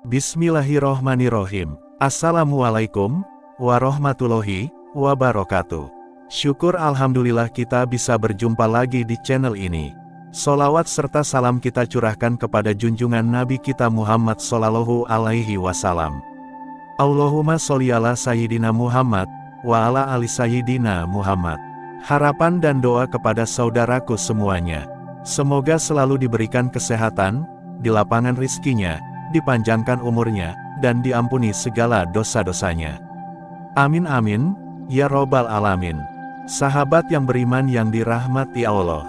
Bismillahirrohmanirrohim. Assalamualaikum warahmatullahi wabarakatuh. Syukur alhamdulillah kita bisa berjumpa lagi di channel ini. Sholawat serta salam kita curahkan kepada junjungan Nabi kita Muhammad Sallallahu Alaihi Wasallam. Allahumma sholli ala Sayyidina Muhammad, wa ala ali Sayyidina Muhammad. Harapan dan doa kepada saudaraku semuanya. Semoga selalu diberikan kesehatan, dilapangkan rizkinya, dipanjangkan umurnya, dan diampuni segala dosa-dosanya. Amin amin, ya robbal alamin. Sahabat yang beriman yang dirahmati Allah.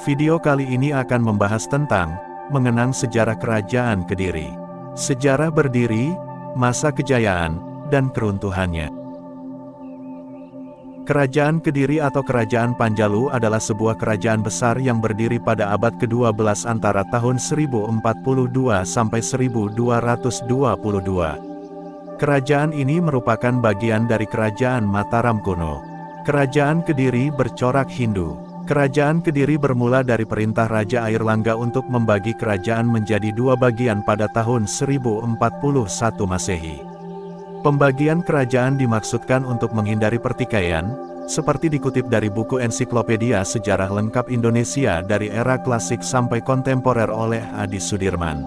Video kali ini akan membahas tentang mengenang sejarah Kerajaan Kediri. Sejarah berdiri, masa kejayaan, dan keruntuhannya. Kerajaan Kediri atau Kerajaan Panjalu adalah sebuah kerajaan besar yang berdiri pada abad ke-12 antara tahun 1042 sampai 1222. Kerajaan ini merupakan bagian dari Kerajaan Mataram kuno. Kerajaan Kediri bercorak Hindu. Kerajaan Kediri bermula dari perintah Raja Airlangga untuk membagi kerajaan menjadi dua bagian pada tahun 1041 Masehi. Pembagian kerajaan dimaksudkan untuk menghindari pertikaian, seperti dikutip dari buku Ensiklopedia Sejarah Lengkap Indonesia dari era klasik sampai kontemporer oleh Adi Sudirman.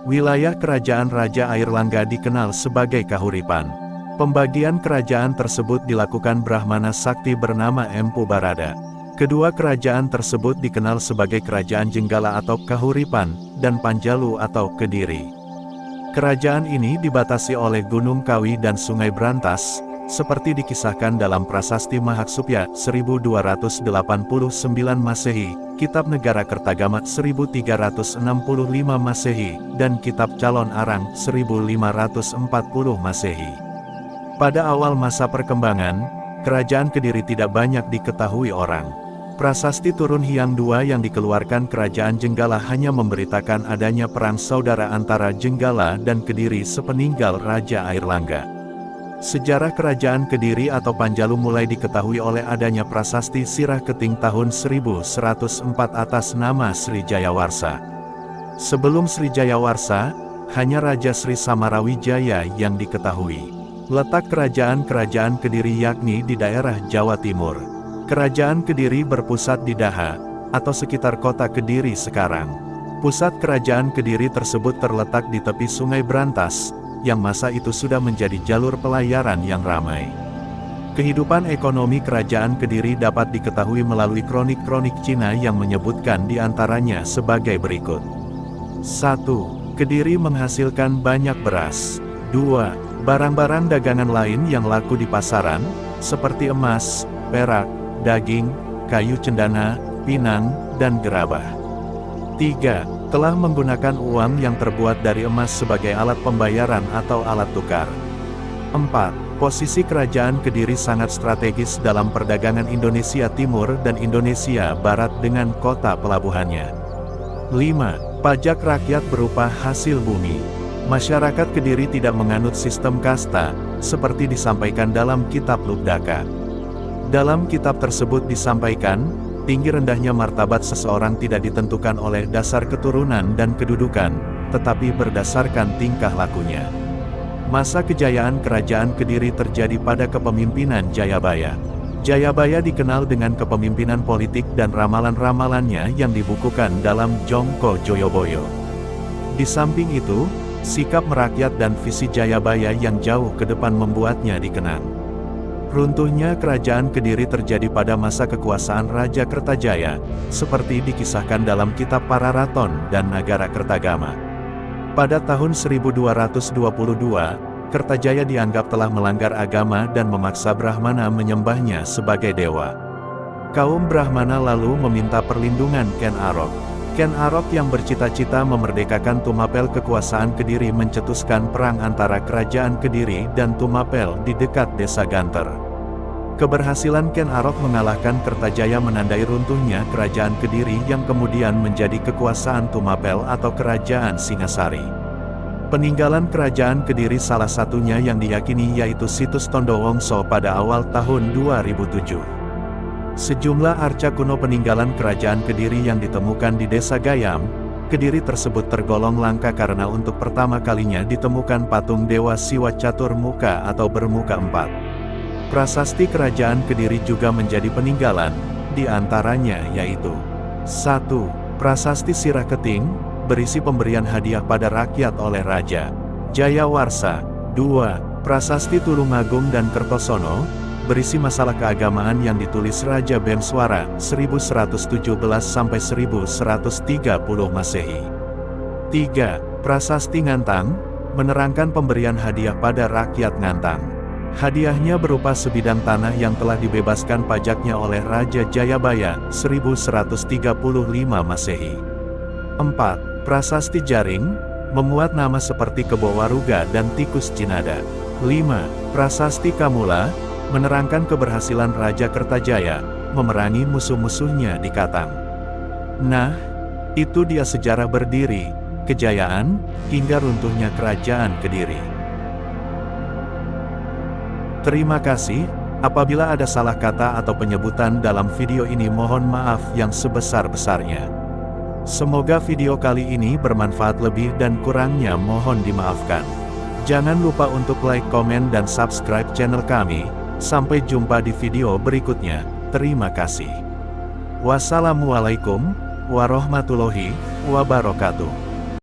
Wilayah kerajaan Raja Airlangga dikenal sebagai Kahuripan. Pembagian kerajaan tersebut dilakukan Brahmana sakti bernama Empu Barada. Kedua kerajaan tersebut dikenal sebagai Kerajaan Jenggala atau Kahuripan, dan Panjalu atau Kediri. Kerajaan ini dibatasi oleh Gunung Kawi dan Sungai Brantas, seperti dikisahkan dalam Prasasti Mahaksupya 1289 Masehi, Kitab Negara Kertagama 1365 Masehi, dan Kitab Calon Arang 1540 Masehi. Pada awal masa perkembangan, Kerajaan Kediri tidak banyak diketahui orang. Prasasti Turun Hyang II yang dikeluarkan Kerajaan Jenggala hanya memberitakan adanya perang saudara antara Jenggala dan Kediri sepeninggal Raja Airlangga. Sejarah Kerajaan Kediri atau Panjalu mulai diketahui oleh adanya prasasti Sirah Keting tahun 1104 atas nama Sri Jayawarsa. Sebelum Sri Jayawarsa, hanya Raja Sri Samarawijaya yang diketahui. Letak kerajaan-kerajaan Kediri yakni di daerah Jawa Timur. Kerajaan Kediri berpusat di Daha, atau sekitar kota Kediri sekarang. Pusat kerajaan Kediri tersebut terletak di tepi Sungai Brantas, yang masa itu sudah menjadi jalur pelayaran yang ramai. Kehidupan ekonomi kerajaan Kediri dapat diketahui melalui kronik-kronik Cina yang menyebutkan diantaranya sebagai berikut. 1. Kediri menghasilkan banyak beras. 2. Barang-barang dagangan lain yang laku di pasaran, seperti emas, perak, daging, kayu cendana, pinang, dan gerabah. 3. Telah menggunakan uang yang terbuat dari emas sebagai alat pembayaran atau alat tukar. 4. Posisi kerajaan Kediri sangat strategis dalam perdagangan Indonesia Timur dan Indonesia Barat dengan kota pelabuhannya. 5. Pajak rakyat berupa hasil bumi. Masyarakat Kediri tidak menganut sistem kasta, seperti disampaikan dalam kitab Lubdaka. Dalam kitab tersebut disampaikan, tinggi rendahnya martabat seseorang tidak ditentukan oleh dasar keturunan dan kedudukan, tetapi berdasarkan tingkah lakunya. Masa kejayaan Kerajaan Kediri terjadi pada kepemimpinan Jayabaya. Jayabaya dikenal dengan kepemimpinan politik dan ramalan-ramalannya yang dibukukan dalam Jongko Joyoboyo. Di samping itu, sikap merakyat dan visi Jayabaya yang jauh ke depan membuatnya dikenang. Runtuhnya Kerajaan Kediri terjadi pada masa kekuasaan Raja Kertajaya, seperti dikisahkan dalam kitab Pararaton dan Nagara Kertagama. Pada tahun 1222, Kertajaya dianggap telah melanggar agama dan memaksa Brahmana menyembahnya sebagai dewa. Kaum Brahmana lalu meminta perlindungan Ken Arok. Ken Arok yang bercita-cita memerdekakan Tumapel kekuasaan Kediri mencetuskan perang antara Kerajaan Kediri dan Tumapel di dekat desa Ganter. Keberhasilan Ken Arok mengalahkan Kertajaya menandai runtuhnya Kerajaan Kediri yang kemudian menjadi kekuasaan Tumapel atau Kerajaan Singasari. Peninggalan Kerajaan Kediri salah satunya yang diyakini yaitu situs Tondo Wongso pada awal tahun 2007. Sejumlah arca kuno peninggalan Kerajaan Kediri yang ditemukan di Desa Gayam, Kediri tersebut tergolong langka karena untuk pertama kalinya ditemukan patung Dewa Siwa Catur Muka atau bermuka empat. Prasasti Kerajaan Kediri juga menjadi peninggalan, di antaranya yaitu 1. Prasasti Sirah Keting, berisi pemberian hadiah pada rakyat oleh Raja Jayawarsa. 2. Prasasti Tulungagung dan Kertosono, berisi masalah keagamaan yang ditulis Raja Bemswara 1117–1130 Masehi. 3. Prasasti Ngantang, menerangkan pemberian hadiah pada rakyat Ngantang. Hadiahnya berupa sebidang tanah yang telah dibebaskan pajaknya oleh Raja Jayabaya 1135 Masehi. 4. Prasasti Jaring, memuat nama seperti Kebo Waruga dan Tikus Jinada. 5. Prasasti Kamula, menerangkan keberhasilan Raja Kertajaya memerangi musuh-musuhnya di Katang. Nah, itu dia sejarah berdiri, kejayaan, hingga runtuhnya Kerajaan Kediri. Terima kasih. Apabila ada salah kata atau penyebutan dalam video ini, mohon maaf yang sebesar-besarnya. Semoga video kali ini bermanfaat, lebih dan kurangnya mohon dimaafkan. Jangan lupa untuk like, komen, dan subscribe channel kami. Sampai jumpa di video berikutnya. Terima kasih. Wassalamualaikum warahmatullahi wabarakatuh.